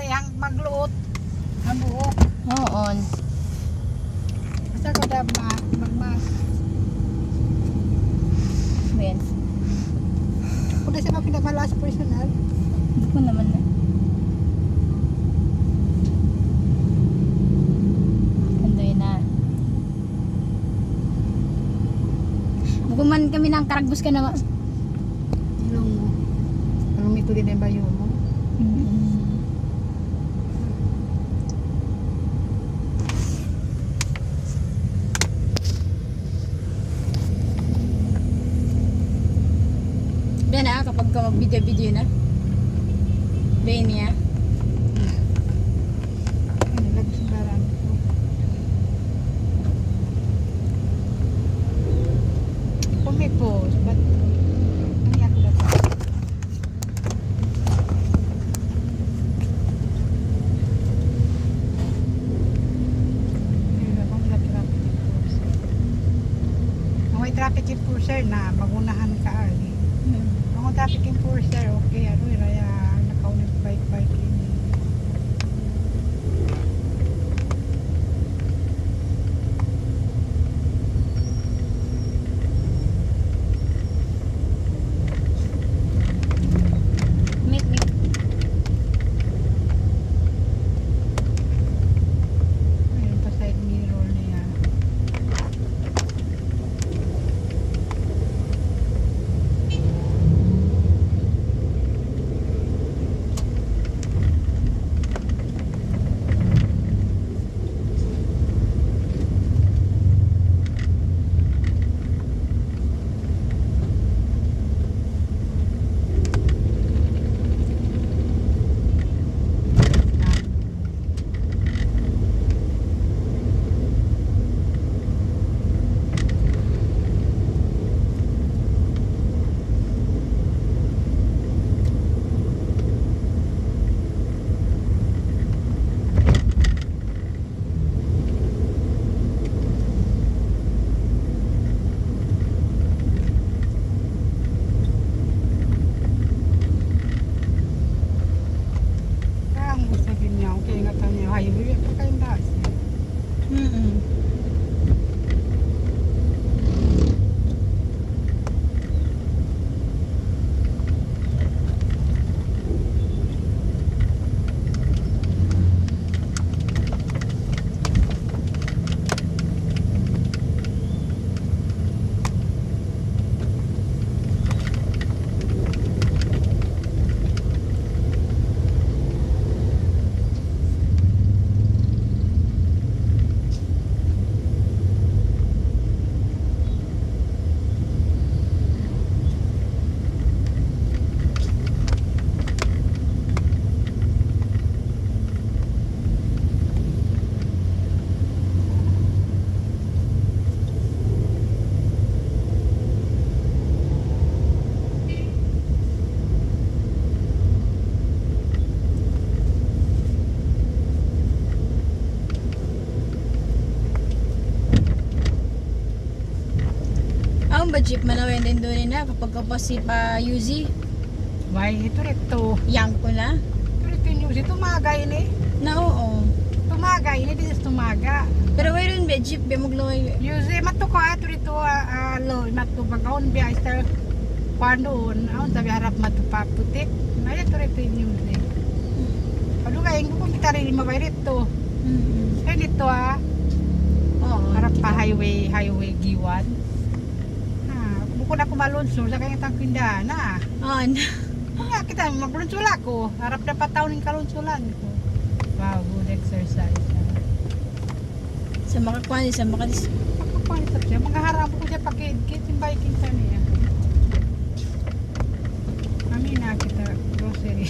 ari ang magluot. Ang buok. Oo. Basta ko da magmas. Ben. Kung na siya mapinamala sa personal. Hindi ko naman na. Andoy na. Bukuman kami ng karagbus ka na. Anong ito din ang bayo mo? Ben kapag ka mag-video na. Ben niya. Ano, lagi sa barang ko. Kung may post, ba't ang yak na pa? May traffic enforcer na magunahan ka ali. Ang traffic enforcer okay ano raya nakaunang bike ini. Meet. Ayun pa side mirror niya. Highway pa kayong bus. Ang ba jeep manawin din doon na kapag kapasi pa Yuzi. Why ito. Yang ko na. Ito news tumaga ini. Na oo. Tumaga ini di tumaga. Pero mayroon ba jeep ba magloy. Yuzi matuko ito lo matu bagaon biya star pandon aun sabi harap matupa putik. Na ito news ni. Ano kaya kung kita rin mabay rito. Ay dito Oo. harap pa highway giwan. Bukod ako malunso sa kanyang tangkindahan na. On. Kung nga kita maglunsula ko, harap na pataw ng kalunsulan ko. Wow, good exercise. Sa makakuha sa makadis. Pagkakuha siya, maghaharap ko siya pag-kit yung biking sa niya. Kami na kita grocery.